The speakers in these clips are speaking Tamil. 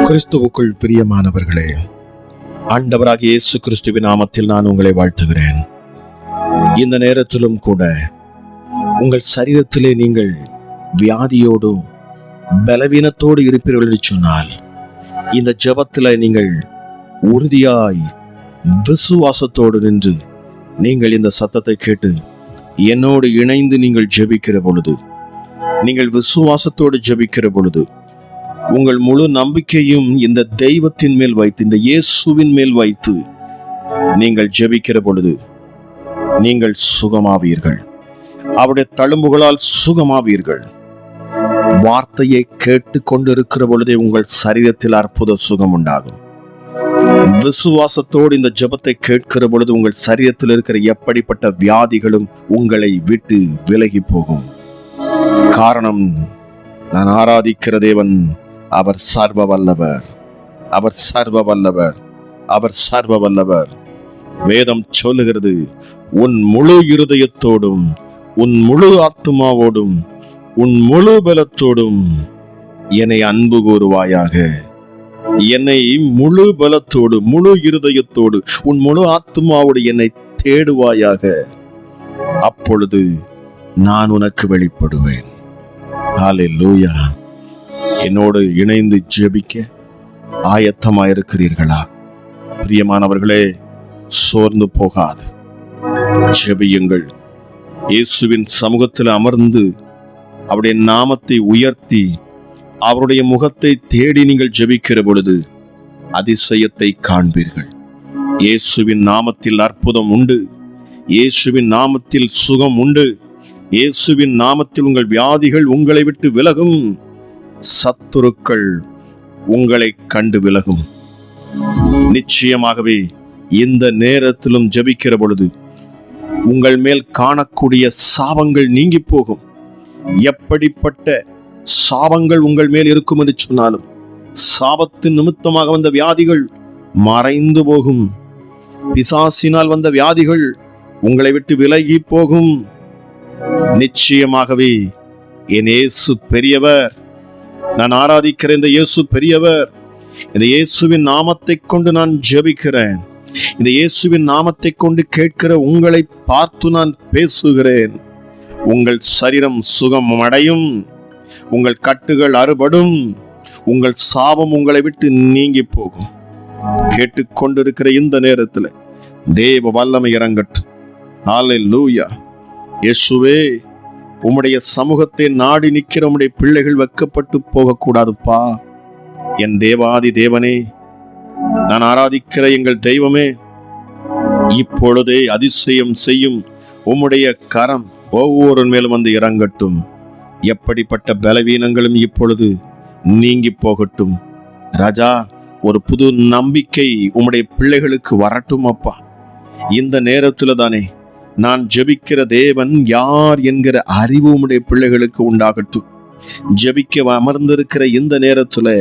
கிறிஸ்துவுக்குள் பிரியமானவர்களே, ஆண்டவராகிய இயேசு கிறிஸ்துவின் நாமத்தில் நான் உங்களை வாழ்த்துகிறேன். இந்த நேரத்திலும் கூட உங்கள் சரீரத்திலே நீங்கள் வியாதியோடும் பலவீனத்தோடு இருப்பீர்கள் என்று சொன்னால், இந்த ஜெபத்தில் நீங்கள் உறுதியாய் விசுவாசத்தோடு நின்று நீங்கள் இந்த சத்தத்தை கேட்டு என்னோடு இணைந்து நீங்கள் ஜெபிக்கிற பொழுது, நீங்கள் விசுவாசத்தோடு ஜெபிக்கிற பொழுது, உங்கள் முழு நம்பிக்கையும் இந்த தெய்வத்தின் மேல் வைத்து, இந்த இயேசுவின் மேல் வைத்து நீங்கள் ஜெபிக்கிற பொழுது நீங்கள் சுகமாவீர்கள். அவருடைய தழும்புகளால் சுகமாவீர்கள். வார்த்தையை கேட்டு கொண்டிருக்கிற பொழுதே உங்கள் சரீரத்தில் அற்புத சுகம் உண்டாகும். விசுவாசத்தோடு இந்த ஜெபத்தை கேட்கிற பொழுது உங்கள் சரீரத்தில் இருக்கிற எப்படிப்பட்ட வியாதிகளும் உங்களை விட்டு விலகி போகும். காரணம், நான் ஆராதிக்கிற தேவன் அவர் சர்வ வல்லவர், அவர் சர்வ வல்லவர், அவர் சர்வ வல்லவர். வேதம் சொல்லுகிறது, உன் முழு இருதயத்தோடும், உன் முழு ஆத்துமாவோடும், உன் முழு பலத்தோடும் என்னை அன்பு கூறுவாயாக. என்னை முழு பலத்தோடு, முழு இருதயத்தோடு, உன் முழு ஆத்துமாவோடு என்னை தேடுவாயாக. அப்பொழுது நான் உனக்கு வெளிப்படுவேன். ஹல்லேலூயா. என்னோடு இணைந்து ஜெபிக்க ஆயத்தமாயிருக்கிறீர்களா? பிரியமானவர்களே, சோர்ந்து போகாது ஜெபியுங்கள். இயேசுவின் சமூகத்தில் அமர்ந்து அவருடைய நாமத்தை உயர்த்தி அவருடைய முகத்தை தேடி நீங்கள் ஜெபிக்கிற பொழுது அதிசயத்தை காண்பீர்கள். இயேசுவின் நாமத்தில் அற்புதம் உண்டு. இயேசுவின் நாமத்தில் சுகம் உண்டு. இயேசுவின் நாமத்தில் உங்கள் வியாதிகள் உங்களை விட்டு விலகும். சத்துருக்கள் உங்களை கண்டு விலகும். நிச்சயமாகவே இந்த நேரத்திலும் ஜெபிக்கிற பொழுது உங்கள் மேல் காணக்கூடிய சாபங்கள் நீங்கி போகும். எப்படிப்பட்ட சாபங்கள் உங்கள் மேல் இருக்கும் என்று சொன்னாலும் சாபத்தின் நிமித்தமாக வந்த வியாதிகள் மறைந்து போகும். பிசாசினால் வந்த வியாதிகள் உங்களை விட்டு விலகி போகும். நிச்சயமாகவே என் இயேசு பெரியவர். நான் ஆராதிக்கிற இந்த இயேசு பெரியவர். இந்த இயேசுவின் நாமத்தை கொண்டு நான் ஜெபிக்கிறேன். இந்த இயேசுவின் நாமத்தை கொண்டு கேட்கிற உங்களை பார்த்து நான் பேசுகிறேன். உங்கள் சரீரம் சுகம் அடையும். உங்கள் கட்டுகள் அறுபடும். உங்கள் சாபம் உங்களை விட்டு நீங்கி போகும். கேட்டுக்கொண்டிருக்கிற இந்த நேரத்தில் தேவ வல்லமை இறங்கட்டும். ஹல்லேலூயா. இயேசுவே, உம்முடைய சமூகத்தை நாடி நிற்கிற உம்முடைய பிள்ளைகள் வெட்கப்பட்டு போகக்கூடாதுப்பா. என் தேவாதி தேவனே, நான் ஆராதிக்கிற எங்கள் தெய்வமே, இப்பொழுதே அதிசயம் செய்யும் உம்முடைய கரம் ஒவ்வொரு மேலும் வந்து இறங்கட்டும். எப்படிப்பட்ட பலவீனங்களும் இப்பொழுது நீங்கி போகட்டும். ராஜா, ஒரு புது நம்பிக்கை உம்முடைய பிள்ளைகளுக்கு வரட்டும் அப்பா. இந்த நேரத்தில் தானே நான் ஜெபிக்கிற தேவன் யார் என்கிற அறிவு உம்முடைய பிள்ளைகளுக்கு உண்டாகட்டும். ஜெபிக்க அமர்ந்திருக்கிற இந்த நேரத்தில்,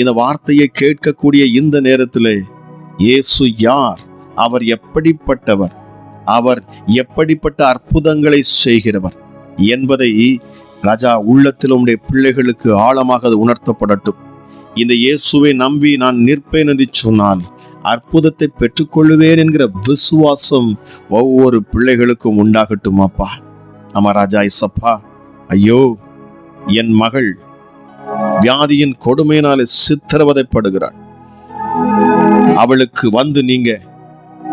இந்த வார்த்தையை கேட்கக்கூடிய இந்த நேரத்தில், இயேசு யார், அவர் எப்படிப்பட்டவர், அவர் எப்படிப்பட்ட அற்புதங்களை செய்கிறவர் என்பதை ராஜா உள்ளத்தில் உம்முடைய பிள்ளைகளுக்கு ஆழமாக அது உணர்த்தப்படட்டும். இந்த இயேசுவை நம்பி நான் நிற்பேன் என்று சொன்னால் அற்புதத்தை பெற்றுக்கொள்ளுவேன் என்கிற விசுவாசம் ஒவ்வொரு பிள்ளைகளுக்கும் உண்டாகட்டும் அப்பா. ஆமா ராஜா இசப்பா. ஐயோ, என் மகள் வியாதியின் கொடுமையினாலே சித்திரவதைப்படுகிறாள். அவளுக்கு வந்து நீங்க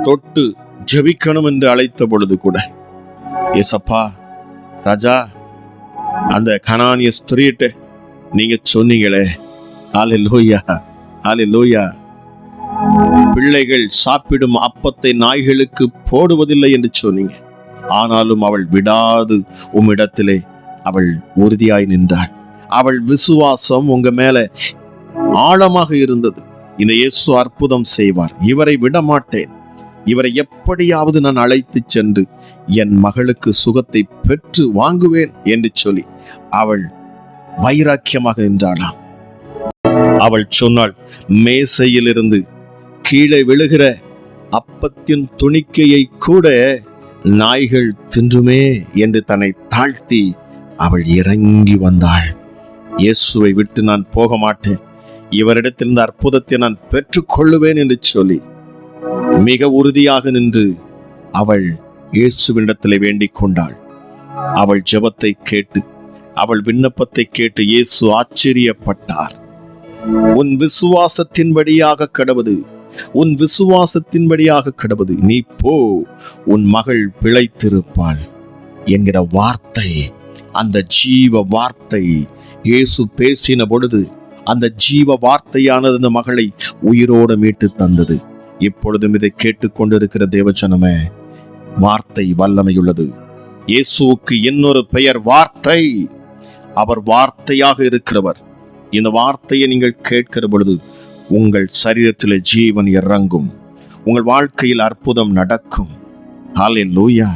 தொட்டு ஜெபிக்கணும் என்று அழைத்த பொழுது கூட, ஏசப்பா ராஜா, அந்த கனானிய ஸ்திரீட்ட நீங்க சொன்னீங்களே, ஹல்லேலூயா, ஹல்லேலூயா, பிள்ளைகள் சாப்பிடும் அப்பத்தை நாய்களுக்கு போடுவதில்லை என்று சொன்னீங்க. ஆனாலும் அவள் விடாது உம்மிடத்திலே அவள் உறுதியாய் நின்றாள். அவள் விசுவாசம் உங்க மேல ஆழமாக இருந்தது. இந்த இயேசு அற்புதம் செய்வார், இவரை விடமாட்டேன், இவரை எப்படியாவது நான் அழைத்து சென்று என் மகளுக்கு சுகத்தை பெற்று வாங்குவேன் என்று சொல்லி அவள் வைராக்கியமாக நின்றாளாம். அவள் சொன்னாள், மேசையிலிருந்து கீழே விழுகிற அப்பத்தின் துணிக்கையை கூட நாய்கள் தின்றுமே என்று தன்னை தாழ்த்தி அவள் இறங்கி வந்தாள். இயேசுவை விட்டு நான் போக மாட்டேன், இவரிடத்திலிருந்து அற்புதத்தை நான் பெற்றுக்கொள்ளுவேன் என்று சொல்லி மிக உறுதியாக நின்று அவள் இயேசுவினிடத்திலே வேண்டிக் கொண்டாள். அவள் ஜெபத்தை கேட்டு, அவள் விண்ணப்பத்தை கேட்டு இயேசு ஆச்சரியப்பட்டார். உன் விசுவாசத்தின்படியாக கடவது, உன் விசுவாசத்தின்படியாக கடவது, நீ போ, உன் மகள் பிழைத்திருப்பாள் என்கிற வார்த்தை, அந்த ஜீவ வார்த்தை இயேசு பேசின பொழுது அந்த ஜீவ வார்த்தையானது அந்த மகளை உயிரோடு மீட்டு தந்தது. இப்பொழுதும் இதை கேட்டுக்கொண்டிருக்கிற தேவஜனமே, வார்த்தை வல்லமையுள்ளது. இயேசுவுக்கு இன்னொரு பெயர் வார்த்தை. அவர் வார்த்தையாக இருக்கிறவர். இந்த வார்த்தையை நீங்கள் கேட்கிற பொழுது உங்கள் சரீரத்தில் ஜீவன் இறங்கும், உங்கள் வாழ்க்கையில் அற்புதம் நடக்கும். ஹல்லேலூயா,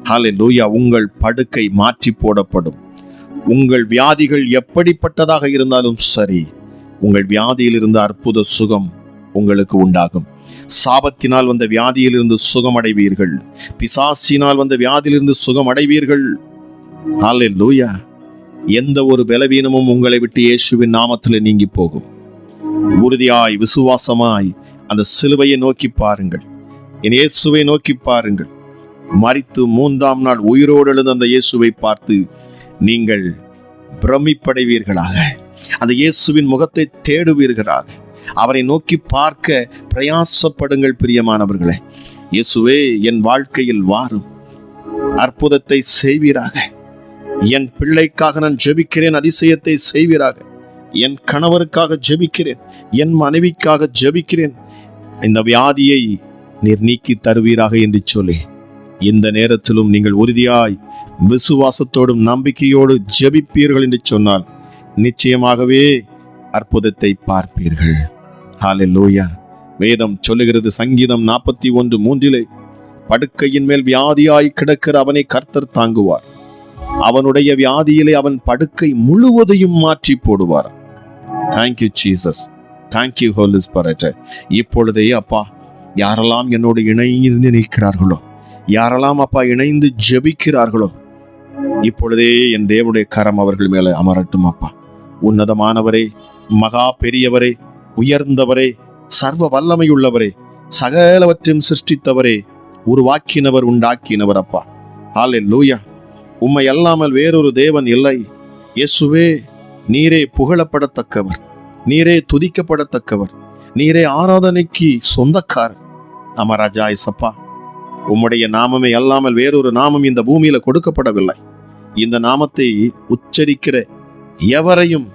ஹல்லேலூயா. உங்கள் படுக்கை மாற்றி போடப்படும். உங்கள் வியாதிகள் எப்படிப்பட்டதாக இருந்தாலும் சரி, உங்கள் வியாதியிலிருந்து அற்புத சுகம் உங்களுக்கு உண்டாகும். சாபத்தினால் வந்த வியாதியிலிருந்து சுகம் அடைவீர்கள். பிசாசினால் வந்த வியாதியிலிருந்து சுகம் அடைவீர்கள். ஹல்லேலூயா. எந்த ஒரு பலவீனமும் உங்களை விட்டு இயேசுவின் நாமத்தில் நீங்கி போகும். உறுதியாய் விசுவாசமாய் அந்த சிலுவையை நோக்கி பாருங்கள், என் இயேசுவை நோக்கி பாருங்கள். மரித்து 3ஆம் நாள் உயிரோடு எழுந்த அந்த இயேசுவை பார்த்து நீங்கள் பிரமிப்படைவீர்களாக. அந்த இயேசுவின் முகத்தை தேடுவீர்களாக. அவரை நோக்கி பார்க்க பிரயாசப்படுங்கள் பிரியமானவர்களே. இயேசுவே, என் வாழ்க்கையில் வாரும், அற்புதத்தை செய்வீராக. என் பிள்ளைக்காக நான் ஜெபிக்கிறேன், அதிசயத்தை செய்வீராக. என் கணவருக்காக ஜெபிக்கிறேன், என் மனைவிக்காக ஜெபிக்கிறேன், இந்த வியாதியை நீர் நீக்கி தருவீராக என்று சொல்லி இந்த நேரத்திலும் நீங்கள் உறுதியாய் விசுவாசத்தோடும் நம்பிக்கையோடு ஜெபிப்பீர்கள் என்று சொன்னால் நிச்சயமாகவே அற்புதத்தை பார்ப்பீர்கள். ஹல்லேலூயா. வேதம் சொல்லுகிறது, சங்கீதம் 41:3, படுக்கையின் மேல் வியாதியாய் கிடக்கிற அவனை கர்த்தர் தாங்குவார், அவனுடைய வியாதியிலே அவன் படுக்கை முழுவதையும் மாற்றி போடுவார். Thank you Jesus, thank you Holy Spirit. இப்பொழுதே அப்பா, யாரெல்லாம் என்னோடு இணைந்து நிற்கிறார்களோ, யாரெல்லாம் அப்பா இணைந்து ஜெபிக்கிறார்களோ, இப்பொழுதே என் தேவனுடைய கரம் அவர்கள் மேலே அமரட்டும். அப்பா, உன்னதமானவரே, மகா பெரியவரே, உயர்ந்தவரே, சர்வ வல்லமையுள்ளவரே, சகலவற்றையும் சிருஷ்டித்தவரே, உருவாக்கினவர், உண்டாக்கினவர் அப்பா. ஹல்லேலூயா. உம்மை அல்லாமல் வேறொரு தேவன் இல்லை. இயேசுவே, நீரே புகழப்படத்தக்கவர், நீரே துதிக்கப்படத்தக்கவர், நீரே ஆராதனைக்கு சொந்தக்காரர். அமராஜா இசப்பா, உம்முடைய நாமமே அல்லாமல் வேறொரு நாமம் இந்த பூமியில கொடுக்கப்படவில்லை. இந்த நாமத்தை உச்சரிக்கிற எவரையும்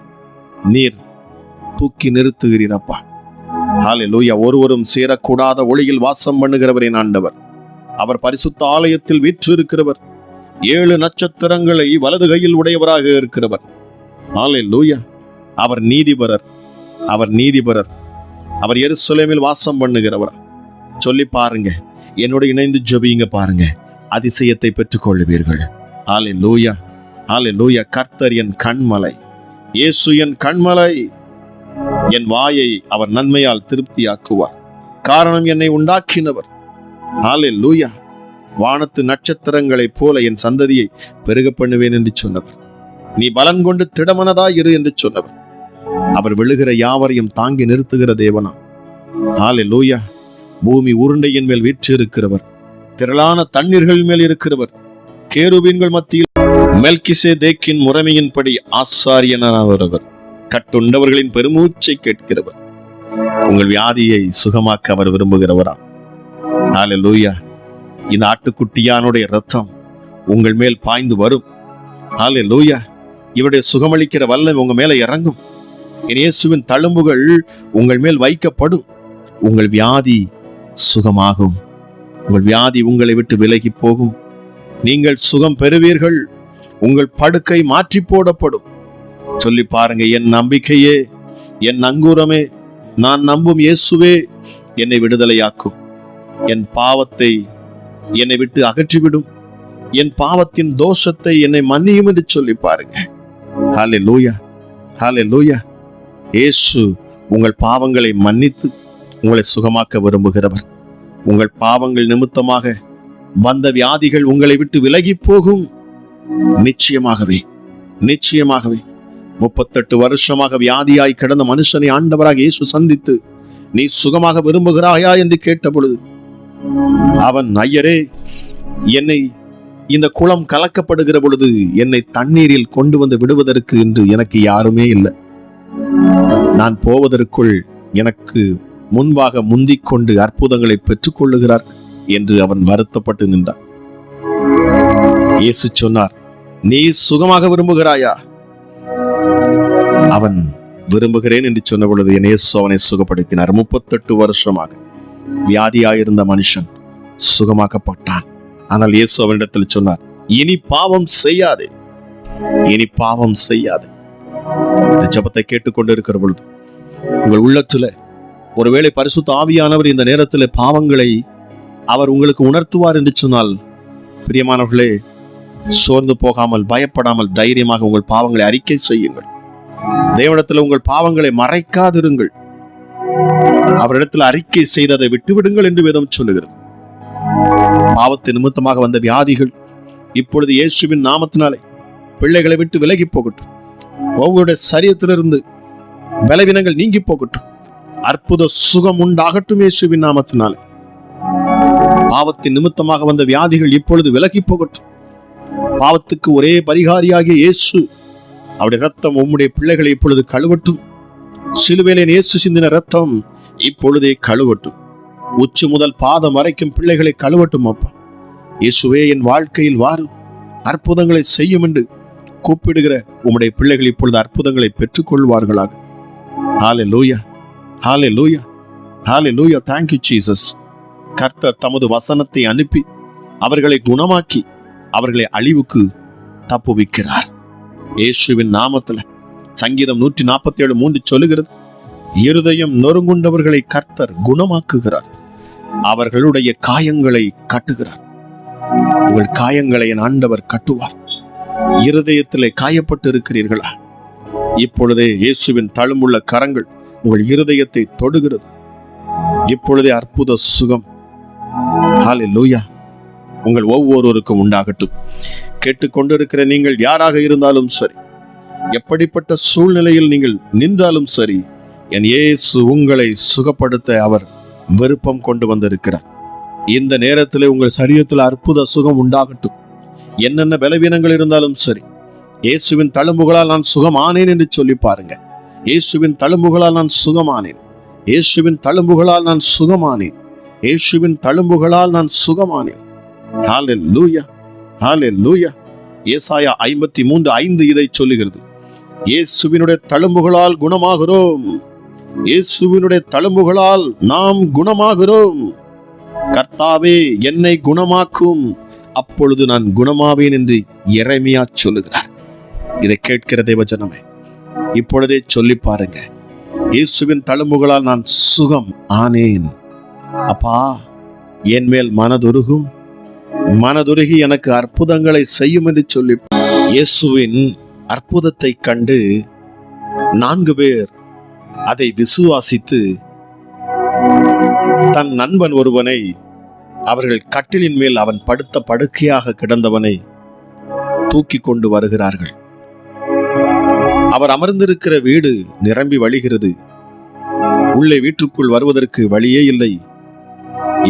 நீர் தூக்கி நிறுத்துகிறீரப்பா. ஹல்லேலூயா. ஒருவரும் சேரக்கூடாத ஒளியில் வாசம் பண்ணுகிறவரின் ஆண்டவர். அவர் பரிசுத்த ஆலயத்தில் வீற்றிருக்கிறவர். 7 நட்சத்திரங்களை வலது கையில் உடையவராக இருக்கிறவர். ஹல்லேலூயா. அவர் நீதிபரர், அவர் நீதிபரர். அவர் எருசலேமில் வாசம் பண்ணுகிறவர். சொல்லி பாருங்க, என்னோட இணைந்து ஜெபிங்க பாருங்க, அதிசயத்தை பெற்றுக்கொள்ளுவீர்கள். ஹல்லேலூயா, ஹல்லேலூயா. கர்த்தர் என் கண்மலை, இயேசு என் கண்மலை. என் வாயை அவர் நன்மையால் திருப்தியாக்குவார், காரணம் என்னை உண்டாக்கினவர். ஹல்லேலூயா. வானத்து நட்சத்திரங்களைப் போல என் சந்ததியை பெருக பண்ணுவேன் என்று சொன்னவர். நீ பலன் கொண்டு திடமனதாய் இரு என்று சொன்னவர். அவர் விழுகிற யாவரையும் தாங்கி நிறுத்துகிற தேவனா. ஹல்லேலூயா. பூமி உருண்டையின் மேல் வீற்றிருக்கிறவர், திரளான தண்ணீர்கள் மேல் இருக்கிறவர், கேருபீன்கள் மத்தியில் மெல்கிசேதேக்கின் முறைமையின்படி ஆசாரியனானவர், கட்டுண்டவர்களின் பெருமூச்சை கேட்கிறவர். உங்கள் வியாதியை சுகமாக்க அவர் விரும்புகிறவரா. ஹல்லேலூயா. இந்த ஆட்டுக்குட்டியானுடைய ரத்தம் உங்கள் மேல் பாய்ந்து வரும். ஹல்லேலூயா. இவருடைய சுகமளிக்கிற வல்லமை உங்க மேல இறங்கும். இயேசுவின் தழும்புகள் உங்கள் மேல் வைக்கப்படும். உங்கள் வியாதி சுகமாகும். உங்கள் வியாதி உங்களை விட்டு விலகி போகும். நீங்கள் சுகம் பெறுவீர்கள். உங்கள் படுக்கை மாற்றி போடப்படும். சொல்லி பாருங்க, என் நம்பிக்கையே, என் நங்கூரமே, நான் நம்பும் இயேசுவே என்னை விடுதலையாக்கும். என் பாவத்தை என்னை விட்டு அகற்றிவிடும். என் பாவத்தின் தோஷத்தை என்னை மன்னியும் என்று சொல்லி பாருங்க. ஹல்லேலூயா, ஹல்லேலூயா. இயேசு உங்கள் பாவங்களை மன்னித்து உங்களை சுகமாக்க விரும்புகிறவர். உங்கள் பாவங்கள் நிமித்தமாக வந்த வியாதிகள் உங்களை விட்டு விலகி போகும். நிச்சயமாகவே, நிச்சயமாகவே 38 வருஷமாக வியாதியாய் கிடந்த மனுஷனை ஆண்டவராக இயேசு சந்தித்து, நீ சுகமாக விரும்புகிறாயா என்று கேட்ட பொழுது அவன், ஐயரே, என்னை இந்த குளம் கலக்கப்படுகிற பொழுது என்னை தண்ணீரில் கொண்டு வந்து விடுவதற்கு என்று எனக்கு யாருமே இல்லை. நான் போவதற்குள் எனக்கு முன்பாக முந்திக் கொண்டு அற்புதங்களை பெற்றுக் கொள்ளுகிறார் என்று அவன் வருத்தப்பட்டு நின்றான். இயேசு சொன்னார், நீ சுகமாக விரும்புகிறாயா? அவன் விரும்புகிறேன் என்று சொன்ன பொழுது என் இயேசு அவனை சுகப்படுத்தினார். 38 வருஷமாக வியாதியாயிருந்த மனுஷன் சுகமாக்கப்பட்டான். ஆனால் இயேசு அவனிடத்தில் சொன்னார், இனி பாவம் செய்யாதே, இனி பாவம் செய்யாதே. இந்த ஜெபத்தை கேட்டுக்கொண்டு இருக்கிற பொழுது உங்கள் உள்ளத்துல ஒருவேளை பரிசுத்த ஆவியானவர் இந்த நேரத்தில் பாவங்களை அவர் உங்களுக்கு உணர்த்துவார் என்று சொன்னால், பிரியமானவர்களே, சோர்ந்து போகாமல், பயப்படாமல், தைரியமாக உங்கள் பாவங்களை அறிக்கை செய்யுங்கள். தேவனிடத்தில் உங்கள் பாவங்களை மறைக்காதிருங்கள். அவரிடத்தில் அறிக்கை செய்ததை விட்டுவிடுங்கள் என்று வேதம் சொல்லுகிறது. பாவத்தின் நிமித்தமாக வந்த வியாதிகள் இப்பொழுது இயேசுவின் நாமத்தினாலே பிள்ளைகளை விட்டு விலகி போகட்டும். ஒவ்வொருடைய சரீரத்திலிருந்து பலவீனங்கள் நீங்கி போகட்டும். அற்புத சுகம் உண்டாகட்டும் இயேசுவின் நாமத்தினாலே. பாவத்தின் நிமித்தமாக வந்த வியாதிகள் இப்பொழுது விலகி போகட்டும். பாவத்துக்கு ஒரே பரிகாரியாகிய இயேசு, அவருடைய ரத்தம் உம்முடைய பிள்ளைகளை இப்பொழுது கழுவட்டும். சிலுவையிலே இயேசு சிந்தின ரத்தம் இப்பொழுதே கழுவட்டும். உச்சி முதல் பாதம் வரைக்கும் பிள்ளைகளை கழுவட்டும். அப்பா இயேசுவே, என் வாழ்க்கையில் வாரும், அற்புதங்களை செய்யும் என்று கூப்பிடுகிற உம்முடைய பிள்ளைகள் இப்பொழுது அற்புதங்களை பெற்றுக் கொள்வார்களாக. ஹல்லேலூயா, ஹல்லேலூயா, ஹல்லேலூயா. Thank you Jesus. கர்த்தர் தமது வசனத்தை அனுப்பி அவர்களை குணமாக்கி அவர்களை அழிவுக்கு தப்புவிக்கிறார். இயேசுவின் நாமத்துல சங்கீதம் 147:3 சொல்லுகிறது, இருதயம் நொறுங்குண்டவர்களை கர்த்தர் குணமாக்குகிறார், அவர்களுடைய காயங்களை கட்டுகிறார். உங்கள் காயங்களை என் ஆண்டவர் கட்டுவார். இருதயத்திலே காயப்பட்டு இருக்கிறீர்களா? இப்பொழுதே இயேசுவின் தழும்புள்ள கரங்கள் உங்கள் இருதயத்தை தொடுகிறது. இப்பொழுதே அற்புத சுகம் ஹல்லேலூயா உங்கள் ஒவ்வொருவருக்கும் உண்டாகட்டும். கேட்டுக்கொண்டிருக்கிற நீங்கள் யாராக இருந்தாலும் சரி, எப்படிப்பட்ட சூழ்நிலையில் நீங்கள் நின்றாலும் சரி, என் இயேசு உங்களை சுகப்படுத்த அவர் விருப்பம் கொண்டு வந்திருக்கிறார். இந்த நேரத்தில் உங்கள் சரீரத்தில் அற்புத சுகம் உண்டாகட்டும். என்னென்ன பலவீனங்கள் இருந்தாலும் சரி, இயேசுவின் தழும்புகளால் நான் சுகமானேன் என்று சொல்லி பாருங்க. இயேசுவின் தழும்புகளால் நான் சுகமானேன், இயேசுவின் தழும்புகளால் நான் சுகமானேன், இயேசுவின் தழும்புகளால் நான் சுகமானேன். ஹல்லேலூயா, ஹல்லேலூயா. ஏசாயா 53:5 இதை சொல்லுகிறது. இயேசுவினுடைய தழும்புகளால் குணமாகிறோம், இயேசுவினுடைய தழும்புகளால் நாம் குணமாகிறோம். கர்த்தாவே, என்னை குணமாக்கும், அப்பொழுது நான் குணமாவேன் என்று எரேமியா சொல்லுகிறார். இதை கேட்கிற தேவஜனமே, இப்பொழுதே சொல்லி பாருங்க, இயேசுவின் தழும்புகளால் நான் சுகம் ஆனேன். அப்பா, என் மேல் மனதுருகி எனக்கு அற்புதங்களை செய்யும் என்று சொல்லி. இயேசுவின் அற்புதத்தை கண்டு 4 பேர் அதை விசுவாசித்து தன் நண்பன் ஒருவனை, அவர்கள் கட்டிலின் மேல் அவன் படுத்த படுக்கையாக கிடந்தவனை தூக்கி கொண்டு வருகிறார்கள். அவர் அமர்ந்திருக்கிற வீடு நிரம்பி வழிகிறது. உள்ளே வீட்டுக்குள் வருவதற்கு வழியே இல்லை.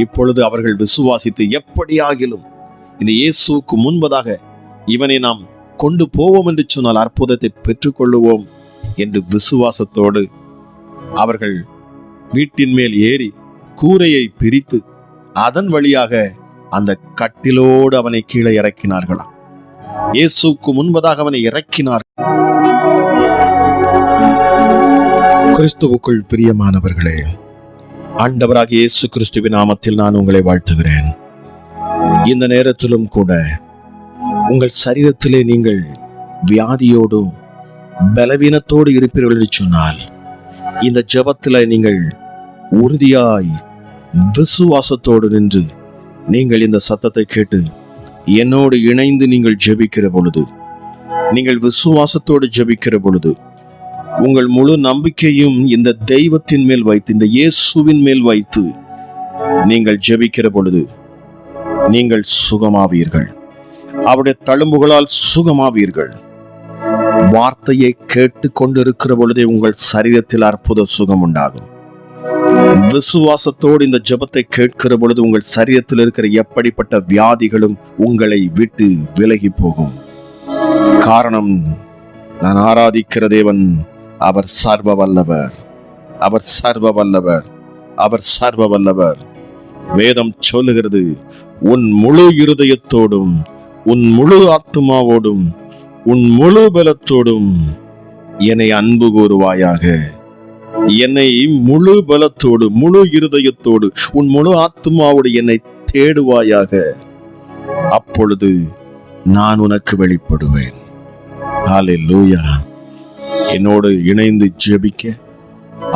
இப்பொழுது அவர்கள் விசுவாசித்து, எப்படியாகிலும் இந்த இயேசுவுக்கு முன்பதாக இவனை நாம் கொண்டு போவோம் என்று சொன்னால் அற்புதத்தை பெற்றுக்கொள்ளுவோம் என்று விசுவாசத்தோடு அவர்கள் வீட்டின் மேல் ஏறி கூரையை பிரித்து அதன் வழியாக அந்த கட்டிலோடு அவனை கீழே இறக்கினார்களாம். இயேசுவுக்கு முன்பதாக அவனை இறக்கினார். கிறிஸ்துவுக்குள் பிரியமானவர்களே, ஆண்டவராகிய இயேசு கிறிஸ்துவின் நாமத்தில் நான் உங்களை வாழ்த்துகிறேன். இந்த நேரத்திலும் கூட உங்கள் சரீரத்திலே நீங்கள் வியாதியோடும் பலவீனத்தோடு இருப்பீர்கள் என்று சொன்னால், இந்த ஜெபத்தில் நீங்கள் உறுதியாய் விசுவாசத்தோடு நின்று நீங்கள் இந்த சத்தத்தை கேட்டு என்னோடு இணைந்து நீங்கள் ஜெபிக்கிற பொழுது, நீங்கள் விசுவாசத்தோடு ஜெபிக்கிற பொழுது, உங்கள் முழு நம்பிக்கையும் இந்த தெய்வத்தின் மேல் வைத்து, இந்த இயேசுவின் மேல் வைத்து நீங்கள் ஜெபிக்கிற பொழுது நீங்கள் சுகமாவீர்கள். அவருடைய தழும்புகளால் சுகமாவீர்கள். வார்த்தையை கேட்டு கொண்டிருக்கிற பொழுதே உங்கள் சரீரத்தில் அற்புத சுகம் உண்டாகும். விசுவாசத்தோடு இந்த ஜெபத்தை கேட்கிற பொழுது உங்கள் சரீரத்தில் இருக்கிற எப்படிப்பட்ட வியாதிகளும் உங்களை விட்டு விலகி போகும். காரணம், நான் ஆராதிக்கிற தேவன் அவர் சர்வ வல்லவர், அவர் சர்வ வல்லவர், அவர் சர்வ வல்லவர். வேதம் சொல்லுகிறது, உன் முழு இருதயத்தோடும் உன் முழு ஆத்துமாவோடும் உன் முழு பலத்தோடும் என்னை அன்பு கூறுவாயாக. என்னை முழு பலத்தோடு முழு இருதயத்தோடு உன் முழு ஆத்துமாவோடு என்னை தேடுவாயாக. அப்பொழுது நான் உனக்கு வெளிப்படுவேன். ஹல்லேலூயா. என்னோடு இணைந்து ஜெபிக்க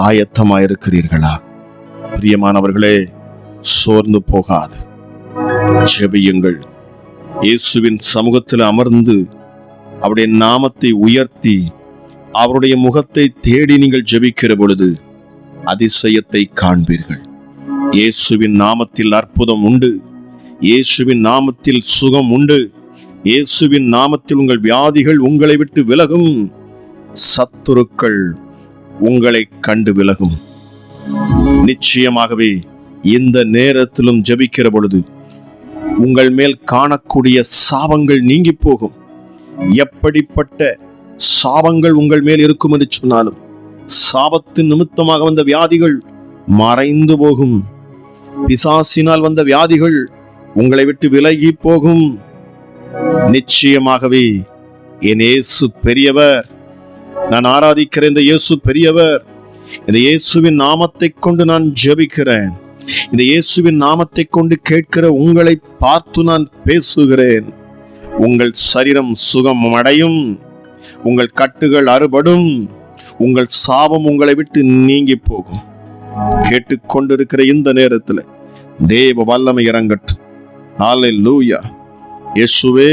ஆயத்தமாயிருக்கிறீர்களா? பிரியமானவர்களே, சோர்ந்து போகாது ஜெபியுங்கள். இயேசுவின் சமூகத்தில் அமர்ந்து அவருடைய நாமத்தை உயர்த்தி அவருடைய முகத்தை தேடி நீங்கள் ஜெபிக்கிற பொழுது அதிசயத்தை காண்பீர்கள். இயேசுவின் நாமத்தில் அற்புதம் உண்டு, இயேசுவின் நாமத்தில் சுகம் உண்டு, இயேசுவின் நாமத்தில் உங்கள் வியாதிகள் உங்களை விட்டு விலகும், சத்துருக்கள் உங்களை கண்டு விலகும். நிச்சயமாகவே இந்த நேரத்திலும் ஜெபிக்கிற பொழுது உங்கள் மேல் காணக்கூடிய சாபங்கள் நீங்கி போகும். எப்படிப்பட்ட சாபங்கள் உங்கள் மேல் இருக்கும் என்று சொன்னாலும் சாபத்தின் நிமித்தமாக வந்த வியாதிகள் மறைந்து போகும். பிசாசினால் வந்த வியாதிகள் உங்களை விட்டு விலகி போகும். நிச்சயமாகவே என் இயேசு பெரியவர். நான் ஆராதிக்கிற இந்த இயேசு பெரியவர். இந்த இயேசுவின் நாமத்தை கொண்டு நான் ஜெபிக்கிறேன். இந்த இயேசுவின் நாமத்தை கொண்டு கேட்கிற உங்களை பார்த்து நான் பேசுகிறேன். உங்கள் சரீரம் சுகம் அடையும், உங்கள் கட்டுகள் அறுபடும், உங்கள் சாபம் உங்களை விட்டு நீங்கி போகும். கேட்டுக்கொண்டிருக்கிற இந்த நேரத்தில் தேவ வல்லமை இறங்கட்டும். ஹல்லேலூயா. இயேசுவே,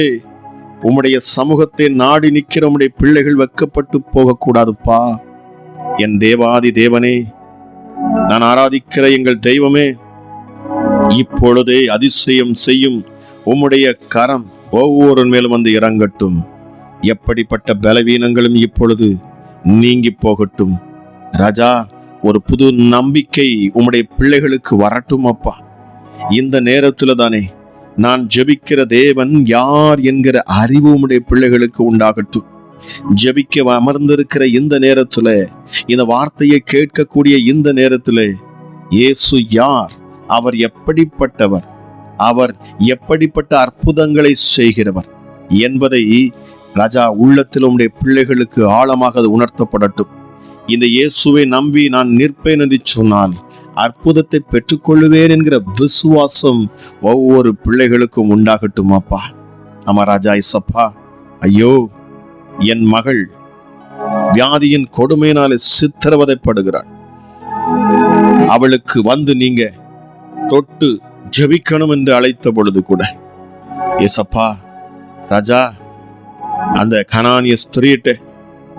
உம்முடைய சமூகத்தை நாடி நிற்கிற உம்முடைய பிள்ளைகள் வெட்கப்பட்டு போகக்கூடாதுப்பா. என் தேவாதி தேவனே, நான் ஆராதிக்கிற எங்கள் தெய்வமே, இப்பொழுதே அதிசயம் செய்யும் உம்முடைய கரம் ஒவ்வொரு மேலும் வந்து இறங்கட்டும். எப்படிப்பட்ட பலவீனங்களும் இப்பொழுது நீங்கி போகட்டும். ராஜா, ஒரு புது நம்பிக்கை உம்முடைய பிள்ளைகளுக்கு வரட்டும் அப்பா. இந்த நேரத்துல தானே நான் ஜெபிக்கிற தேவன் யார் என்கிற அறிவு உம்முடைய பிள்ளைகளுக்கு உண்டாகட்டும். ஜெபிக்க அமர்ந்திருக்கிற இந்த நேரத்துல, இந்த வார்த்தையை கேட்கக்கூடிய இந்த நேரத்துல, இயேசு யார், அவர் எப்படிப்பட்டவர், அவர் எப்படிப்பட்ட அற்புதங்களை செய்கிறவர் என்பதை ராஜா உள்ளத்தில் உம்முடைய பிள்ளைகளுக்கு ஆழமாக அது உணர்த்தப்படட்டும். இந்த இயேசுவை நம்பி நான் நிற்பேன் என்று சொன்னால் அற்புதத்தை பெற்றுக்கொள்ளுவேன் என்கிற விசுவாசம் ஒவ்வொரு பிள்ளைகளுக்கும் உண்டாகட்டும் அப்பா. ஆமா ராஜா இசப்பா. ஐயோ, என் மகள் வியாதியின் கொடுமையினாலே சித்திரவதைப்படுகிறாள். அவளுக்கு வந்து நீங்க தொட்டு ஜெபிக்கணும் என்று அழைத்த பொழுது கூட, ஏசப்பா ராஜா, அந்த கனானிய ஸ்திரீட்ட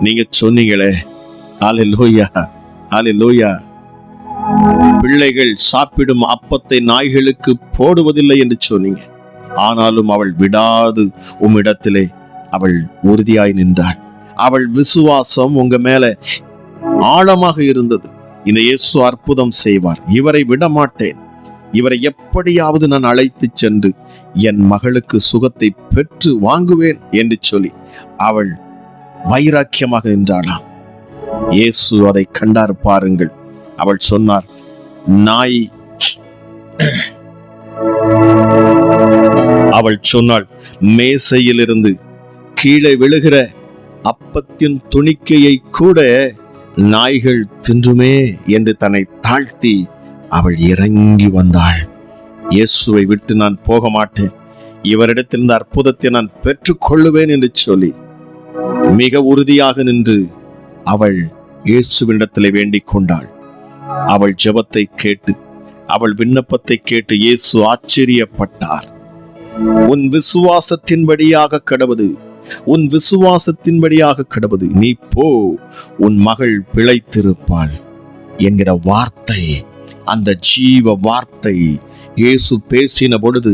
நீங்க சொன்னீங்களே, ஹல்லேலூயா ஹல்லேலூயா, பிள்ளைகள் சாப்பிடும் அப்பத்தை நாய்களுக்கு போடுவதில்லை என்று சொன்னீங்க. ஆனாலும் அவள் விடாது உம்மிடத்திலே அவள் உறுதியாய் நின்றாள். அவள் விசுவாசம் உங்க மேல ஆழமாக இருந்தது. இந்த இயேசு அற்புதம் செய்வார், இவரை விட மாட்டேன், இவரை எப்படியாவது நான் அழைத்து சென்று என் மகளுக்கு சுகத்தை பெற்று வாங்குவேன் என்று சொல்லி அவள் வைராக்கியமாக நின்றாளாம். இயேசு அதை கண்டார் பாருங்கள். அவள் சொன்னார், நாய் அவள் சொன்னாள், மேசையிலிருந்து கீழே விழுகிற அப்பத்தின் துணிக்கையை கூட நாய்கள் தின்றுமே என்று தன்னை தாழ்த்தி அவள் இறங்கி வந்தாள். இயேசுவை விட்டு நான் போக மாட்டேன், இவரிடத்திலிருந்து அற்புதத்தை நான் பெற்றுக்கொள்ளுவேன் என்று சொல்லி மிக உறுதியாக நின்று அவள் இயேசுவினிடத்திலே வேண்டிக் கொண்டாள். அவள் ஜெபத்தை கேட்டு, அவள் விண்ணப்பத்தை கேட்டு இயேசு ஆச்சரியப்பட்டார். உன் விசுவாசத்தின்படியாக கடவுது, உன் விசுவாசத்தின்படியாக கடவுது, நீ போ, உன் மகள் பிழைத்திருப்பாள் என்கிற வார்த்தை, அந்த ஜீவ வார்த்தை இயேசு பேசின பொழுது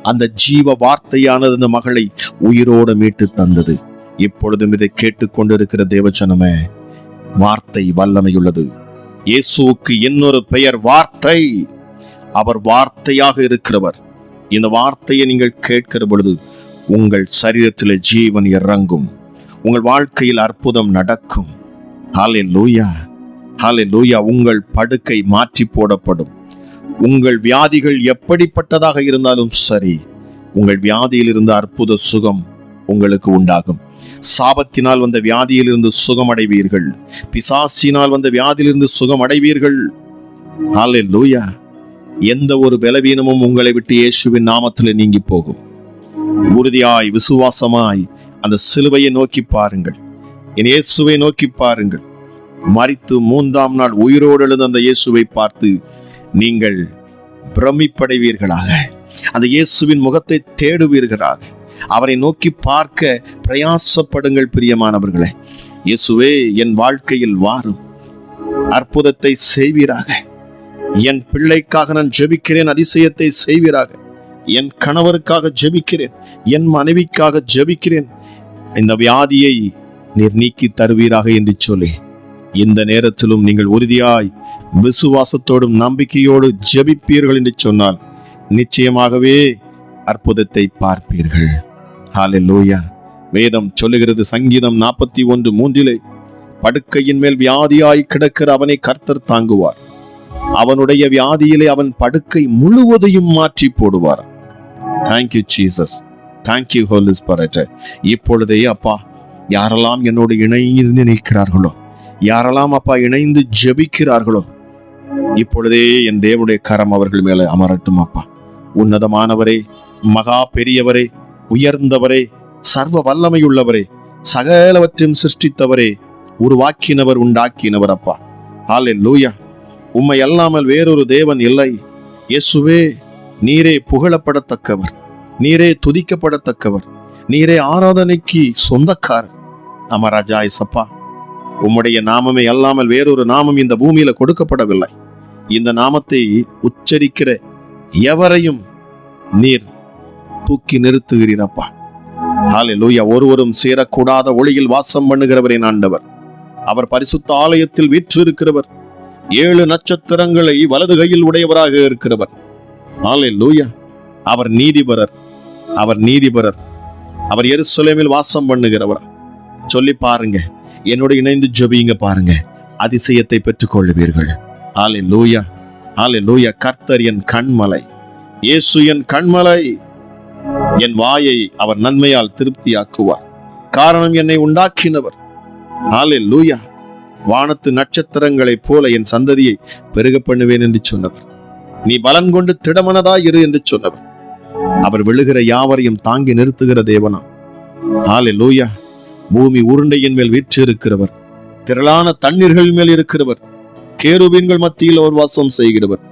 அந்த ஜீவ வார்த்தையானது அந்த மகளை உயிரோடு மீட்டு தந்தது. இப்பொழுதும் இதை கேட்டுக்கொண்டிருக்கிற தேவஜனமே, வார்த்தை வல்லமையுள்ளது. இயேசுவுக்கு இன்னொரு பெயர் வார்த்தை. அவர் வார்த்தையாக இருக்கிறவர். இந்த வார்த்தையை நீங்கள் கேட்கிற பொழுது உங்கள் சரீரத்தில் ஜீவன் இறங்கும், உங்கள் வாழ்க்கையில் அற்புதம் நடக்கும். ஹல்லேலூயா, ஹல்லேலூயா. உங்கள் படுக்கை மாற்றி போடப்படும். உங்கள் வியாதிகள் எப்படிப்பட்டதாக இருந்தாலும் சரி, உங்கள் வியாதியில் இருந்து அற்புத சுகம் உங்களுக்கு உண்டாகும். சாபத்தினால் வந்த வியாதியிலிருந்து சுகம் அடைவீர்கள். பிசாசினால் வந்த வியாதியிலிருந்து சுகம் அடைவீர்கள். ஹல்லேலூயா. எந்த ஒரு பலவீனமும் உங்களை விட்டு இயேசுவின் நாமத்தில் நீங்கி போகும். உறுதியாய் விசுவாசமாய் அந்த சிலுவையை நோக்கி பாருங்கள். என் இயேசுவை நோக்கி பாருங்கள். மரித்து 3ஆம் நாள் உயிரோடு எழுந்த அந்த இயேசுவை பார்த்து நீங்கள் பிரமிப்படைவீர்களாக. அந்த இயேசுவின் முகத்தை தேடுவீர்களாக. அவரை நோக்கி பார்க்க பிரயாசப்படுங்கள் பிரியமானவர்களே. இயேசுவே, என் வாழ்க்கையில் வாரும், அற்புதத்தை செய்வீராக. என் பிள்ளைக்காக நான் ஜெபிக்கிறேன், அதிசயத்தை செய்வீராக. என் கணவருக்காக ஜெபிக்கிறேன், என் மனைவிக்காக ஜெபிக்கிறேன், இந்த வியாதியை நீர் நீக்கி தருவீராக என்று சொல்லி இந்த நேரத்திலும் நீங்கள் உறுதியாய் விசுவாசத்தோடும் நம்பிக்கையோடு ஜெபிப்பீர்கள் என்று சொன்னால் நிச்சயமாகவே அற்புதத்தை பார்ப்பீர்கள். ஹல்லேலூயா. வேதம் சொல்லுகிறது, சங்கீதம் 41:3, படுக்கையின் மேல் வியாதியாய் கிடக்கிற அவனை கர்த்தர் தாங்குவார். அவனுடைய வியாதியிலே அவன் படுக்கை முழுவதையும் மாற்றி போடுவார். Thank you Jesus, thank you Holy Spirit. இப்பொழுதே அப்பா, யாரெல்லாம் என்னோடு இணைந்து நிற்கிறார்களோ, யாரெல்லாம் அப்பா இணைந்து ஜெபிக்கிறார்களோ, இப்பொழுதே என் தேவனுடைய கரம் அவர்கள் மேலே அமரட்டும். அப்பா, உன்னதமானவரே, மகா பெரியவரே, உயர்ந்தவரே, சர்வ வல்லமையுள்ளவரே, சகலவற்றையும் சிருஷ்டித்தவரே, உருவாக்கினவர், உண்டாக்கினவர் அப்பா. ஹல்லேலூயா. உம்மை அல்லாமல் வேறொரு தேவன் இல்லை. இயேசுவே, நீரே புகழப்படத்தக்கவர், நீரே துதிக்கப்படத்தக்கவர், நீரே ஆராதனைக்கு சொந்தக்காரர். அமராஜா இயேசப்பா, உம்முடைய நாமமே அல்லாமல் வேறொரு நாமம் இந்த பூமியில கொடுக்கப்படவில்லை. இந்த நாமத்தை உச்சரிக்கிற எவரையும் நீர் தூக்கி நிறுத்துகிறீரப்பா. ஹல்லேலூயா. ஒருவரும் சேரக்கூடாத ஒளியில் வாசம் பண்ணுகிறவரே ஆண்டவர். அவர் பரிசுத்த ஆலயத்தில் வீற்றிருக்கிறவர். 7 நட்சத்திரங்களை வலது கையில் உடையவராக இருக்கிறவர். ஹல்லேலூயா. அவர் நீதிபரர், அவர் நீதிபரர். அவர் எருசலேமில் வாசம் பண்ணுகிறவர். சொல்லி பாருங்க, என்னோட இணைந்து ஜெபிங்க பாருங்க, அதிசயத்தை பெற்றுக் கொள்ளுவீர்கள். ஹல்லேலூயா, ஹல்லேலூயா. கர்த்தர் என் கண்மலை, இயேசு என் கண்மலை. என் வாயை அவர் நன்மையால் திருப்தியாக்குவார். காரணம் என்னை உண்டாக்கினவர். ஹல்லேலூயா. வானத்து நட்சத்திரங்களைப் போல என் சந்ததியை பெருக பண்ணுவேன் என்று சொன்னவர். நீ பலன் கொண்டு திடமனதாய் இரு என்று சொன்னவர். அவர் விழுகிற யாவரையும் தாங்கி நிறுத்துகிற தேவனா. ஹல்லேலூயா. பூமி உருண்டையின் மேல் வீற்றிருக்கிறவர், திரளான தண்ணீர்கள் மேல் இருக்கிறவர், கேருபீன்கள் மத்தியில் அவர் வாசம் செய்கிறவர்.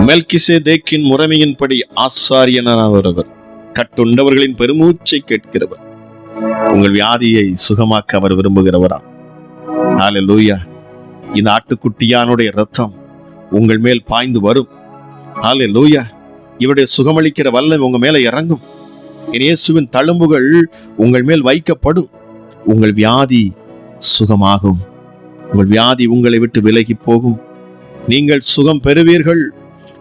மெல்கிசேதேக்கின் முறைமையின்படி ஆசாரியனானவர், கட்டுண்டவர்களின் பெருமூச்சை கேட்கிறவர். உங்கள் வியாதியை சுகமாக்க அவர் விரும்புகிறவரா? ஹல்லேலூயா. இந்த ஆட்டுக்குட்டியானுடைய ரத்தம் உங்கள் மேல் பாய்ந்து வரும். ஹல்லேலூயா. இவருடைய சுகமளிக்கிற வல்லமை உங்க மேல இறங்கும். இயேசுவின் தழும்புகள் உங்கள் மேல் வைக்கப்படும். உங்கள் வியாதி சுகமாகும். உங்கள் வியாதி உங்களை விட்டு விலகி போகும். நீங்கள் சுகம் பெறுவீர்கள்.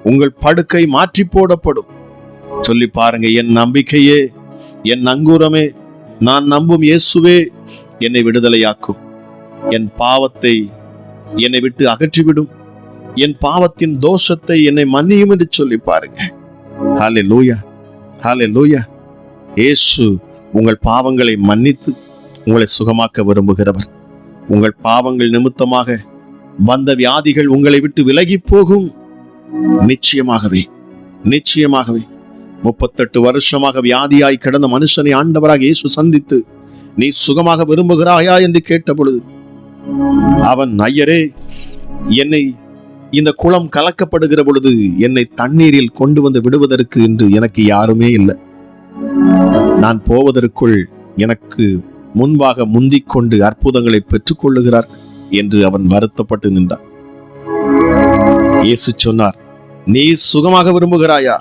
உங்கள் படுக்கை மாற்றி போடப்படும். சொல்லி பாருங்க, என் நம்பிக்கையே, என் அங்கூரமே, நான் நம்பும் இயேசுவே என்னை விடுதலையாக்கும். என் பாவத்தை என்னை விட்டு அகற்றிவிடும். என் பாவத்தின் தோஷத்தை என்னை மன்னியும் என்று சொல்லி பாருங்க. ஹல்லேலூயா, ஹல்லேலூயா. இயேசு உங்கள் பாவங்களை மன்னித்து உங்களை சுகமாக்க விரும்புகிறவர். உங்கள் பாவங்கள் நிமித்தமாக வந்த வியாதிகள் உங்களை விட்டு விலகி போகும். நிச்சயமாகவே, நிச்சயமாகவே. 38 வருஷமாக வியாதியாய் கிடந்த மனுஷனை ஆண்டவராக இயேசு சந்தித்து, நீ சுகமாக விரும்புகிறாயா என்று கேட்ட பொழுது அவன், ஐயரே, என்னை இந்த குளம் கலக்கப்படுகிற பொழுது என்னை தண்ணீரில் கொண்டு வந்து விடுவதற்கு என்று எனக்கு யாருமே இல்லை. நான் போவதற்குள் எனக்கு முன்பாக முந்திக் கொண்டு அற்புதங்களை பெற்றுக் கொள்ளுகிறார் என்று அவன் வருத்தப்பட்டு நின்றான். இயேசு சொன்னார், நீ சுகமாக விரும்புகிறாயா?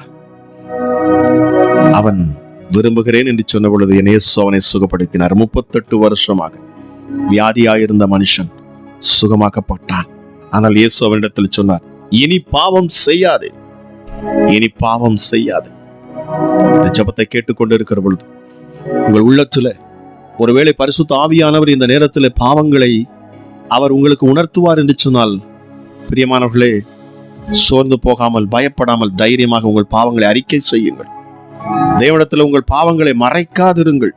அவன் விரும்புகிறேன் என்று சொன்ன பொழுது என் இயேசு அவனை சுகப்படுத்தினார். 38 வருஷமாக வியாதியாயிருந்த மனுஷன் சுகமாக்கப்பட்டான். ஆனால் இயேசு அவனிடத்தில் சொன்னார், இனி பாவம் செய்யாதே, இனி பாவம் செய்யாதே. இந்த ஜெபத்தை கேட்டுக்கொண்டிருக்கிற பொழுது உங்கள் உள்ளத்துல ஒருவேளை பரிசுத்த ஆவியானவர் இந்த நேரத்தில் பாவங்களை அவர் உங்களுக்கு உணர்த்துவார் என்று சொன்னால், பிரியமானவர்களே, சோர்ந்து போகாமல், பயப்படாமல், தைரியமாக உங்கள் பாவங்களை அறிக்கை செய்யுங்கள். தேவனிடத்தில் உங்கள் பாவங்களை மறைக்காதிருங்கள்.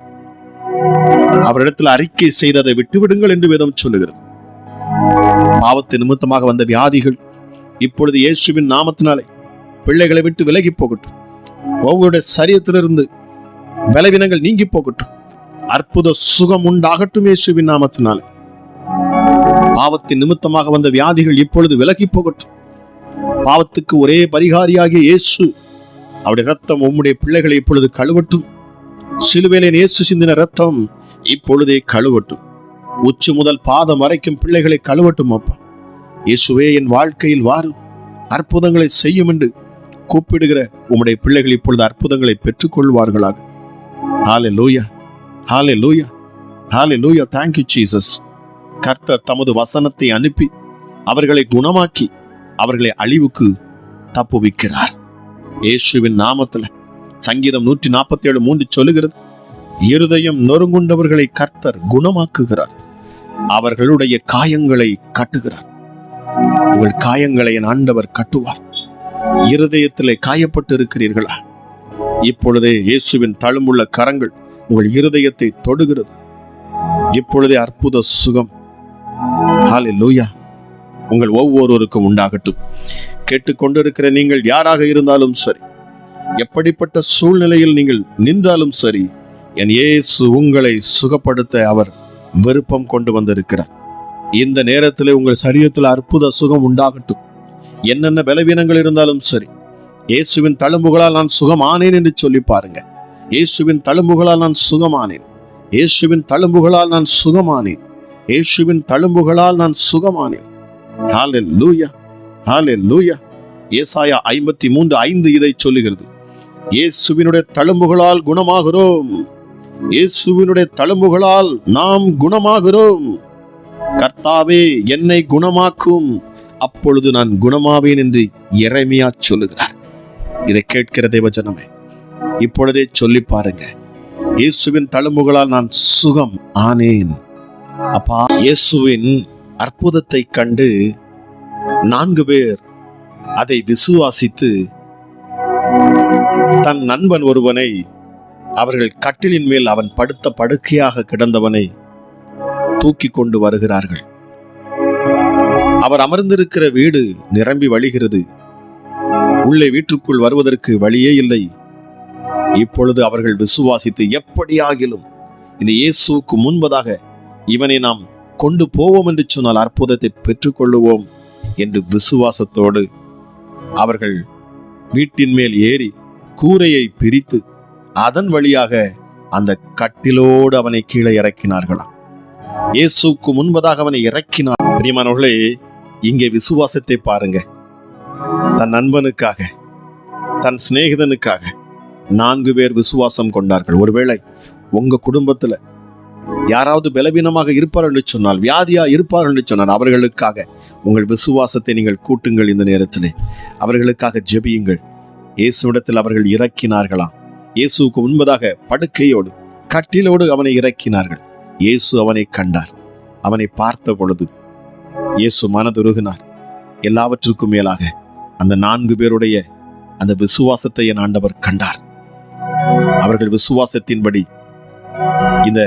அவரிடத்தில் அறிக்கை செய்ததை விட்டுவிடுங்கள் என்று வேதம் சொல்லுகிறது. பாவத்தின் நிமித்தமாக வந்த வியாதிகள் இப்பொழுது இயேசுவின் நாமத்தினாலே பிள்ளைகளை விட்டு விலகி போகட்டும். ஒவ்வொருடைய சரீரத்திலிருந்து பலவீனங்கள் நீங்கி போகட்டும். அற்புத சுகம் உண்டாகட்டும் இயேசுவின் நாமத்தினாலே. பாவத்தின் நிமித்தமாக வந்த வியாதிகள் இப்பொழுது விலகி போகட்டும். பாவத்துக்கு ஒரே பரிகாரியாகிய இயேசு, அவருடைய ரத்தம் உம்முடைய பிள்ளைகளை இப்பொழுது கழுவட்டும். சிலுவையிலே இயேசு சிந்தின ரத்தம் இப்பொழுதே கழுவட்டும். உச்சி முதல் பாதம் வரைக்கும் பிள்ளைகளை கழுவட்டும். அப்பா இயேசுவே, என் வாழ்க்கையில் வாரும், அற்புதங்களை செய்யும் என்று கூப்பிடுகிற உம்முடைய பிள்ளைகள் இப்பொழுது அற்புதங்களை பெற்றுக் கொள்வார்களாக. ஹல்லேலூயா, ஹல்லேலூயா, ஹல்லேலூயா. Thank you Jesus. கர்த்தர் தமது வசனத்தை அனுப்பி அவர்களை குணமாக்கி அவர்களை அழிவுக்கு தப்புவிக்கிறார். இயேசுவின் நாமத்தில் சங்கீதம் 147:3 சொல்லுகிறது, இருதயம் நொறுங்குண்டவர்களை கர்த்தர் குணமாக்குகிறார், அவர்களுடைய காயங்களை கட்டுகிறார். உங்கள் காயங்களை என் ஆண்டவர் கட்டுவார். இருதயத்திலே காயப்பட்டு இருக்கிறீர்களா? இப்பொழுதே இயேசுவின் தழும்புள்ள கரங்கள் உங்கள் இருதயத்தை தொடுகிறது. இப்பொழுதே அற்புத சுகம் ஹல்லேலூயா உங்கள் ஒவ்வொருவருக்கும் உண்டாகட்டும். கேட்டுக்கொண்டிருக்கிற நீங்கள் யாராக இருந்தாலும் சரி, எப்படிப்பட்ட சூழ்நிலையில் நீங்கள் நின்றாலும் சரி, என் இயேசு உங்களை சுகப்படுத்த அவர் விருப்பம் கொண்டு வந்திருக்கிறார். இந்த நேரத்தில் உங்கள் சரீரத்தில் அற்புத சுகம் உண்டாகட்டும். என்னென்ன பலவீனங்கள் இருந்தாலும் சரி, இயேசுவின் தழும்புகளால் நான் சுகமானேன் என்று சொல்லி பாருங்க. இயேசுவின் தழும்புகளால் நான் சுகமானேன், இயேசுவின் தழும்புகளால் நான் சுகமானேன், இயேசுவின் தழும்புகளால் நான் சுகமானேன். ஹல்லேலூயா, ஹல்லேலூயா. ஏசாயா 53:5 இதை சொல்லுகிறது. இயேசுவினுடைய தழும்புகளால் குணமாகிறோம், இயேசுவினுடைய தழும்புகளால் நாம் குணமாகிறோம். கர்த்தாவே என்னை குணமாக்கும், அப்பொழுது நான் குணமாவேன் என்று எரேமியா சொல்லுகிறார். இதை கேட்கிற தேவஜனமே, இப்பொழுதே சொல்லி பாருங்க, இயேசுவின் தழும்புகளால் நான் சுகம் ஆனேன். அப்பா, இயேசுவின் அற்புதத்தை கண்டு 4 பேர் அதை விசுவாசித்து தன் நண்பன் ஒருவனை, அவர்கள் கட்டிலின் மேல் அவன் படுத்த படுக்கையாக கிடந்தவனை தூக்கி கொண்டு வருகிறார்கள். அவர் அமர்ந்திருக்கிற வீடு நிரம்பி வழிகிறது. உள்ளே வீட்டுக்குள் வருவதற்கு வழியே இல்லை. இப்பொழுது அவர்கள் விசுவாசித்து, எப்படியாகிலும் இந்த இயேசுவுக்கு முன்பதாக இவனை நாம் கொண்டு போவோம் என்று சொன்னால் அற்புதத்தை பெற்றுக்கொள்ளுவோம் என்று விசுவாசத்தோடு அவர்கள் வீட்டின் மேல் ஏறி கூரையை பிரித்து அதன் வழியாக அந்த கட்டிலோடு அவனை கீழே இறக்கினார்களாம். இயேசுவுக்கு முன்பதாக அவனை இறக்கினார். பிரியமானவர்களே, இங்கே விசுவாசத்தை பாருங்க. தன் நண்பனுக்காக, தன் சிநேகிதனுக்காக 4 பேர் விசுவாசம் கொண்டார்கள். ஒருவேளை உங்க குடும்பத்துல யாராவது பலவீனமாக இருப்பார் என்று சொன்னால், வியாதியா இருப்பார் என்று சொன்னால், அவர்களுக்காக உங்கள் விசுவாசத்தை நீங்கள் கூட்டுங்கள். இந்த நேரத்திலே அவர்களுக்காக ஜெபியுங்கள். இயேசுவிடத்தில் அவர்கள் இறக்கினார்களாம். இயேசுவுக்கு முன்பதாக படுக்கையோடு கட்டிலோடு அவனை இறக்கினார்கள். இயேசு அவனை கண்டார். அவனை பார்த்த பொழுது இயேசு மனதுருகினார். எல்லாவற்றுக்கும் மேலாக அந்த 4 பேருடைய அந்த விசுவாசத்தை என் ஆண்டவர் கண்டார். அவர்கள் விசுவாசத்தின்படி இந்த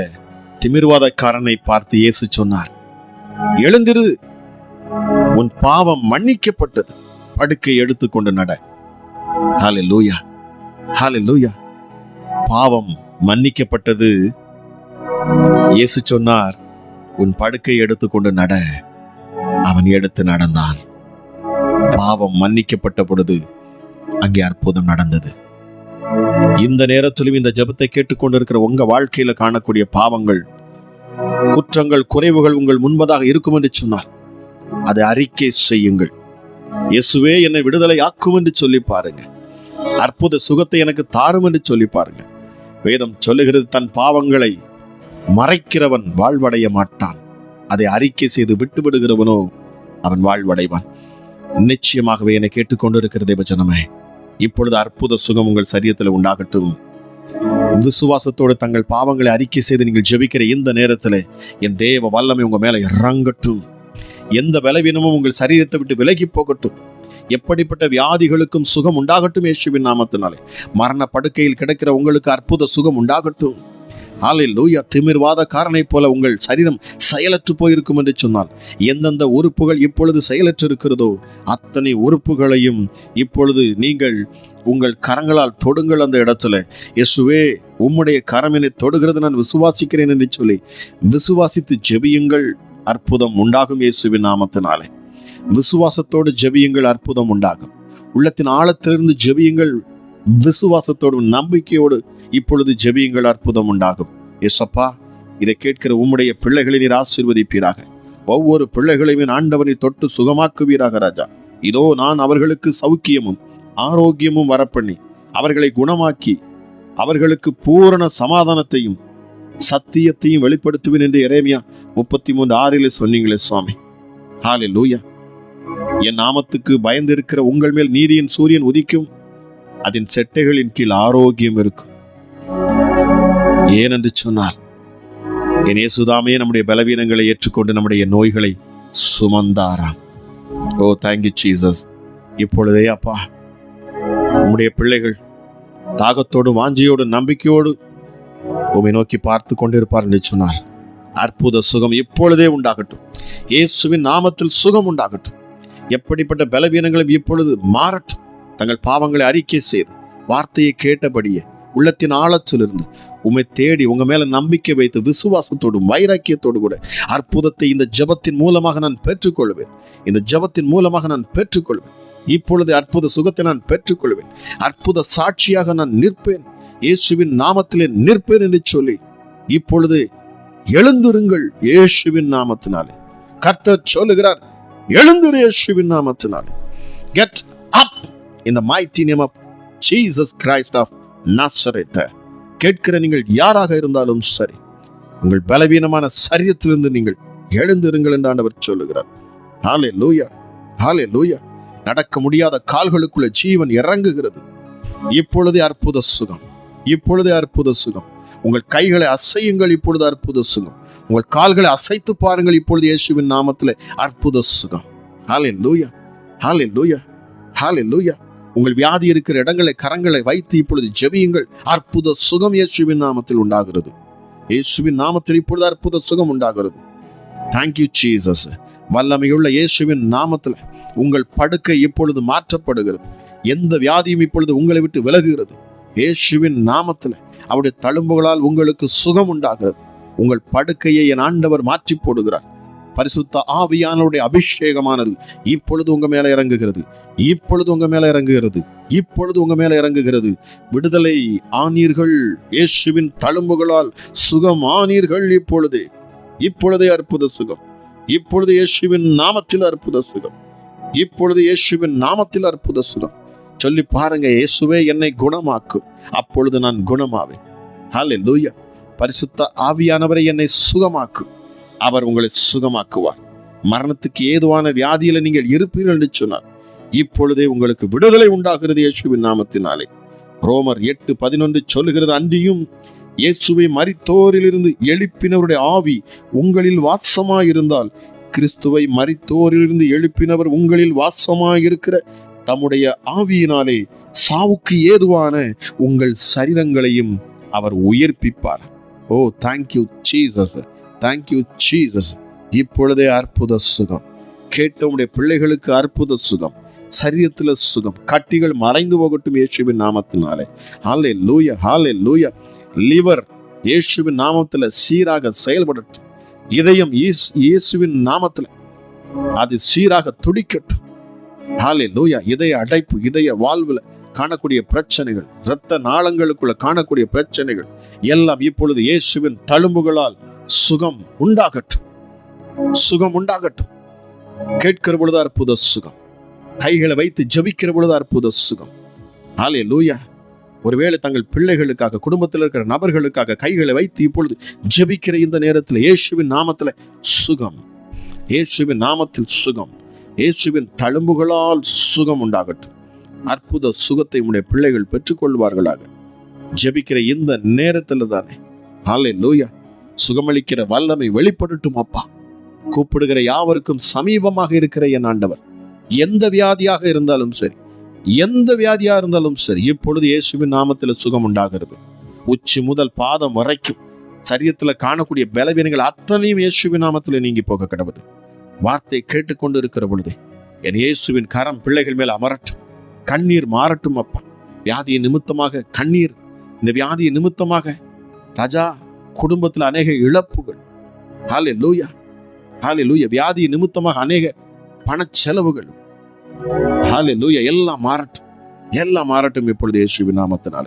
திமிர்வாதக்காரனை பார்த்து இயேசு சொன்னார், எழுந்திரு, உன் பாவம் மன்னிக்கப்பட்டது, படுக்கை எடுத்துக்கொண்டு நட. ஹல்லேலூயா, ஹல்லேலூயா. பாவம் மன்னிக்கப்பட்டது. இயேசு சொன்னார், உன் படுக்கை எடுத்துக்கொண்டு நட. அவன் எடுத்து நடந்தான். பாவம் மன்னிக்கப்பட்ட பொழுது அங்கே அற்புதம் நடந்தது. இந்த நேரத்திலும் இந்த ஜெபத்தை கேட்டுக்கொண்டிருக்கிற உங்க வாழ்க்கையில காணக்கூடிய பாவங்கள், குற்றங்கள், குறைவுகள் உங்கள் முன்பதாக இருக்கும் என்று சொன்னார், அதை அறிக்கை செய்யுங்கள். இயேசுவே என்னை விடுதலை ஆக்கும் என்று சொல்லி பாருங்க. அற்புத சுகத்தை எனக்கு தாரும் என்று சொல்லி பாருங்க. வேதம் சொல்லுகிறது, தன் பாவங்களை மறைக்கிறவன் வாழ்வடைய மாட்டான், அதை அறிக்கை செய்து விட்டு விடுகிறவனோ அவன் வாழ்வடைவான். நிச்சயமாகவே என்னை கேட்டுக்கொண்டிருக்கிற தேவஜனமே, இப்பொழுது அற்புத சுகம் உங்கள் சரீரத்தில் உண்டாகட்டும். விசுவாசத்தோடு தங்கள் பாவங்களை அறிக்கை செய்து நீங்கள் ஜெபிக்கிற இந்த நேரத்தில் என் தேவ வல்லமை உங்க மேல இறங்கட்டும். எந்த பலவீனமும் உங்கள் சரீரத்தை விட்டு விலகி போகட்டும். எப்படிப்பட்ட வியாதிகளுக்கும் சுகம் உண்டாகட்டும் இயேசுவின் நாமத்தினாலே. மரண படுக்கையில் கிடக்கிற உங்களுக்கு அற்புத சுகம் உண்டாகட்டும். ஹல்லேலூயா. திமிர்வாதக்காரனை போல உங்கள் சரீரம் செயலற்று போயிருக்கும் என்று சொன்னால், எந்தெந்த உறுப்புகள் இப்பொழுது செயலற்று இருக்கிறதோ அத்தனை உறுப்புகளையும் இப்பொழுது நீங்கள் உங்கள் கரங்களால் தொடுங்கள். அந்த இடத்துல இயேசுவே உம்முடைய கரமினை தொடுகிறது நான் விசுவாசிக்கிறேன் என்று சொல்லி விசுவாசித்து ஜெபியுங்கள். அற்புதம் உண்டாகும் இயேசுவின் நாமத்தினாலே. விசுவாசத்தோடு ஜெபியுங்கள், அற்புதம் உண்டாகும். உள்ளத்தின் ஆழத்திலிருந்து ஜெபியுங்கள், விசுவாசத்தோடு நம்பிக்கையோடு இப்பொழுது ஜெபியுங்கள், அற்புதம் உண்டாகும். ஏசப்பா, இதை கேட்கிற உம்முடைய பிள்ளைகளை நீர் ஆசீர்வதிப்பீராக. ஒவ்வொரு பிள்ளைகளையும் ஆண்டவனை தொட்டு சுகமாக்குவீராக ராஜா. இதோ நான் அவர்களுக்கு சௌக்கியமும் ஆரோக்கியமும் வரப்பண்ணி அவர்களை குணமாக்கி அவர்களுக்கு பூரண சமாதானத்தையும் சத்தியத்தையும் வெளிப்படுத்துவேன் என்று எரேமியா 33:6 சொன்னீங்களே சுவாமி. ஹல்லேலூயா. என் நாமத்துக்கு பயந்து இருக்கிற உங்கள் மேல் நீதியின் சூரியன் உதிக்கும், அதன் செட்டைகளின் கீழ் ஆரோக்கியம் இருக்கும். ஏனென்று சொன்னால் என் இயேசுதாமே நம்முடைய பலவீனங்களை ஏற்றுக்கொண்டு நம்முடைய நோய்களை சுமந்தாராம். ஓ தேங்க்யூ ஜீசஸ். இப்பொழுதே அப்பா, நம்முடைய பிள்ளைகள் தாகத்தோடு வாஞ்சியோடு நம்பிக்கையோடு உம்மை நோக்கி பார்த்து கொண்டிருப்பார் என்று சொன்னார். அற்புத சுகம் இப்பொழுதே உண்டாகட்டும். இயேசுவின் நாமத்தில் சுகம் உண்டாகட்டும். எப்படிப்பட்ட பலவீனங்களும் இப்பொழுது மாறட்டும். தங்கள் பாவங்களை அறிக்கை செய்து வார்த்தையை கேட்டபடியே உள்ளத்தின் ஆழத்திலிருந்து உம்மை தேடி உங்க மேல நம்பிக்கை வைத்து விசுவாசத்தோடும் வைராக்கியத்தோடு கூட அற்புதத்தை இந்த ஜெபத்தின் மூலமாக நான் பெற்றுக்கொள்வேன். இந்த ஜெபத்தின் மூலமாக நான் பெற்றுக்கொள்வேன். இப்பொழுது அற்புத சுகத்தை நான் பெற்றுக்கொள்வேன். அற்புத சாட்சியாக நான் நிற்பேன். இயேசுவின் நாமத்திலே நிற்பேன் என்று சொல்லி இப்பொழுது எழுந்திருங்கள் இயேசுவின் நாமத்தினாலே. கர்த்தர் சொல்லுகிறார், எழுந்திரு இயேசுவின் நாமத்தினாலே. Get up in the mighty name of Jesus Christ of Nazareth. கேட்கிற நீங்கள் யாராக இருந்தாலும் சரி, உங்கள் பலவீனமான சரீரத்திலிருந்து நீங்கள் எழுந்திருங்கள் என்று ஆண்டவர் சொல்லுகிறார். ஹல்லேலூயா, ஹல்லேலூயா. நடக்க முடியாத கால்களுக்குள்ள ஜீவன் இறங்குகிறது. இப்பொழுதே அற்புத சுகம், இப்பொழுதே அற்புத சுகம். உங்கள் கைகளை அசையுங்கள், இப்பொழுது அற்புத சுகம். உங்கள் கால்களை அசைத்து பாருங்கள், இப்பொழுது இயேசுவின் நாமத்திலே அற்புத சுகம். ஹல்லேலூயா, ஹல்லேலூயா, ஹல்லேலூயா. உங்கள் வியாதி இருக்கிற இடங்களை கரங்களை வைத்து இப்பொழுது ஜெபியுங்கள். அற்புத சுகம் இயேசுவின் நாமத்தில் உண்டாகிறது. இயேசுவின் நாமத்தில் இப்பொழுது அற்புத சுகம் உண்டாகிறது. Thank you Jesus. வல்லமையுள்ள இயேசுவின் நாமத்தில் உங்கள் படுக்கை இப்பொழுது மாற்றப்படுகிறது. எந்த வியாதியும் இப்பொழுது உங்களை விட்டு விலகுகிறது. இயேசுவின் நாமத்தில் அவருடைய தழும்புகளால் உங்களுக்கு சுகம் உண்டாகிறது. உங்கள் படுக்கையை என் ஆண்டவர் மாற்றி போடுகிறார். பரிசுத்த ஆவியானவருடைய அபிஷேகமானது இப்பொழுது உங்க மேல இறங்குகிறது. இப்பொழுது உங்க மேல இறங்குகிறது. இப்பொழுது உங்க மேல இறங்குகிறது. விடுதலை ஆனீர்கள், இயேசுவின் தழும்புகளால் சுகம் ஆனீர்கள். இப்பொழுதே, இப்பொழுதே அற்புத சுகம். இப்பொழுது இயேசுவின் நாமத்தில் அற்புத சுகம். இப்பொழுது இயேசுவின் நாமத்தில் அற்புத சுகம். சொல்லி பாருங்க, இயேசுவே என்னை குணமாக்கும், அப்பொழுது நான் குணமாவேன். ஹல்லேலூயா. பரிசுத்த ஆவியானவரை என்னை சுகமாக்கும், அவர் உங்களை சுகமாக்குவார். மரணத்துக்கு ஏதுவான வியாதியில நீங்கள் இருப்பீர்கள் என்று சொன்னார். இப்பொழுதே உங்களுக்கு விடுதலை உண்டாகிறது இயேசுவின் நாமத்தினாலே. ரோமர் 8:11 சொல்லுகிறது, அன்றியும் இயேசுவை மரித்தோரிலிருந்து எழுப்பினவருடைய ஆவி உங்களில் வாசமாயிருந்தால், கிறிஸ்துவை மரித்தோரிலிருந்து எழுப்பினவர் உங்களில் வாசமாயிருக்கிற தம்முடைய ஆவியினாலே சாவுக்கு ஏதுவான உங்கள் சரீரங்களையும் அவர் உயிர்ப்பிப்பார். ஓ தேங்க்யூ ஜீசஸ், தேங்க்யூ ஜீசஸ். இப்பொழுதே அற்புத சுகம். கேட்ட உடைய பிள்ளைகளுக்கு அற்புத சுகம், சரீரத்தில் சுகம். கட்டிகள் மறைந்து போகட்டும் இயேசுவின் நாமத்தினாலே. ஹல்லேலூயா, ஹல்லேலூயா. லிவர் இயேசுவின் நாமத்தில் சீராக செயல்படட்டும். இதயம் இயேசுவின் நாமத்தில் அது சீராக துடிக்கட்டும். ஹல்லேலூயா. இதய அடைப்பு, இதய வாழ்வுல காணக்கூடிய பிரச்சனைகள், இரத்த நாளங்களுக்குள்ள காணக்கூடிய பிரச்சனைகள் எல்லாம் இப்பொழுது இயேசுவின் தழும்புகளால் சுகம் உண்டாகட்டும், சுகம் உண்டாகட்டும். கேட்கிற பொழுது அற்புத சுகம். கைகளை வைத்து ஜெபிக்கிற பொழுது அற்புத சுகம். ஹல்லேலூயா. ஒருவேளை தங்கள் பிள்ளைகளுக்காக, குடும்பத்தில் இருக்கிற நபர்களுக்காக கைகளை வைத்து இப்பொழுது ஜெபிக்கிற இந்த நேரத்தில் இயேசுவின் நாமத்தில் சுகம், இயேசுவின் நாமத்தில் சுகம், இயேசுவின் தழும்புகளால் சுகம் உண்டாகட்டும். அற்புத சுகத்தை உடைய பிள்ளைகள் பெற்றுக்கொள்வார்களாக. ஜெபிக்கிற இந்த நேரத்தில் தானே ஹல்லேலூயா சுகமளிக்கிற வல்லமை வெளிப்படட்டும் அப்பா. கூப்பிடுகிற யாவருக்கும் சமீபமாக இருக்கிற என் ஆண்டவர், எந்த வியாதியாக இருந்தாலும் சரி, எந்த வியாதியா இருந்தாலும் சரி, இப்பொழுது இயேசுவின் நாமத்தில் சுகம் உண்டாகிறது. உச்சி முதல் பாதம் வரைக்கும் சரீரத்தில் காணக்கூடிய பலவீனங்கள் அத்தனையும் இயேசுவின் நாமத்தில் நீங்கி போக கடவுது. வார்த்தை கேட்டுக்கொண்டு இருக்கிற பொழுது என் இயேசுவின் கரம் பிள்ளைகள் மேல் அமரட்டும். கண்ணீர் மாறட்டும் அப்பா. வியாதியின் நிமித்தமாக கண்ணீர், இந்த வியாதியின் நிமித்தமாக ராஜா குடும்பத்தில் அநேக இழப்புகள், ஹல்லேலூயா ஹல்லேலூயா, வியாதியின் நிமித்தமாக அநேக பணச்செலவுகள், ஹல்லேலூயா, எல்லாம் மாறட்டும், எல்லாம் மாறட்டும் இப்பொழுது இயேசுவின் நாமத்தினால,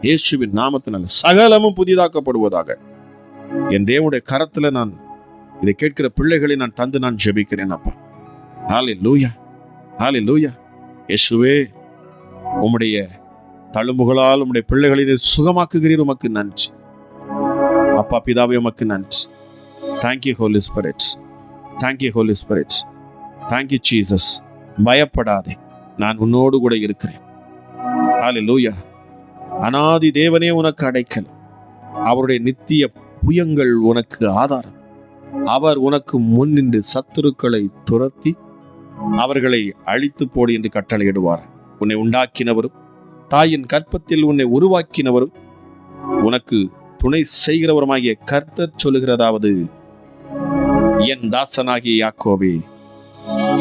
இயேசுவின் நாமத்தினால சகலமும் புதிதாக்கப்படுவதாக. என் தேவனுடைய கரத்துல நான் இதை கேட்கிற பிள்ளைகளை நான் தந்து நான் ஜெபிக்கிறேன் அப்பா. ஹல்லேலூயா ஹல்லேலூயா. இயேசுவே, உம்முடைய தழும்புகளால் உம்முடைய பிள்ளைகளை சுகமாக்குகிறீர். உமக்கு நன்றி அப்பா. பிதாவே, உமக்கு நன்றி. Thank you Holy Spirit, thank you Holy Spirit, thank you Jesus. பயப்படாதே, நான் உன்னோடு கூட இருக்கிறேன். ஹல்லேலூயா. அநாதி தேவனே உனக்கு அடைக்கலம், அவருடைய நித்திய புயங்கள் உனக்கு ஆதாரம். அவர் உனக்கு முன்னின்று சத்துருக்களை துரத்தி அவர்களை அழித்து போடு என்று கட்டளையிடுவார். உன்னை உண்டாக்கினவரும் தாயின் கற்பத்தில் உன்னை உருவாக்கினவரும் உனக்கு துணை செய்கிறவருமாகிய கர்த்தர் சொல்லுகிறதாவது, என் தாசனாகிய யாக்கோபே,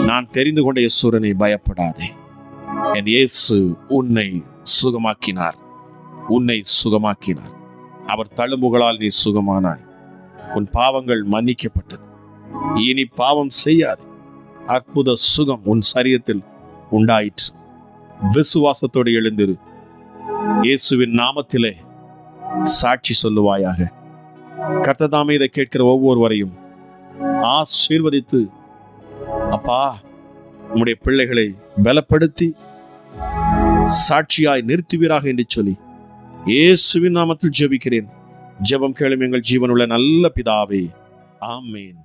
நான் தெரிந்து கொண்ட யேசுரனை பயப்படாதே. என் இயேசு உன்னை சுகமாக்கினார், உன்னை சுகமாக்கினார். அவர் தழும்புகளால் நீ சுகமானாய். உன் பாவங்கள் மன்னிக்கப்பட்டது. இனி பாவம் செய்யாது. அற்புத சுகம் உன் சரீரத்தில் உண்டாயிற்று. விசுவாசத்தோடு எழுந்திரு. இயேசுவின் நாமத்திலே சாட்சி சொல்லுவாயாக. கர்த்தர் தாமே இதை கேட்கிற ஒவ்வொருவரையும் ஆசீர்வதித்து அப்பா உம்முடைய பிள்ளைகளை பலப்படுத்தி சாட்சியாய் நிறுத்துவீராக என்று சொல்லி இயேசுவின் நாமத்தில் ஜெபிக்கிறேன். ஜெபம் கேளும் எங்கள் ஜீவனுள்ள நல்ல பிதாவே, ஆமென்.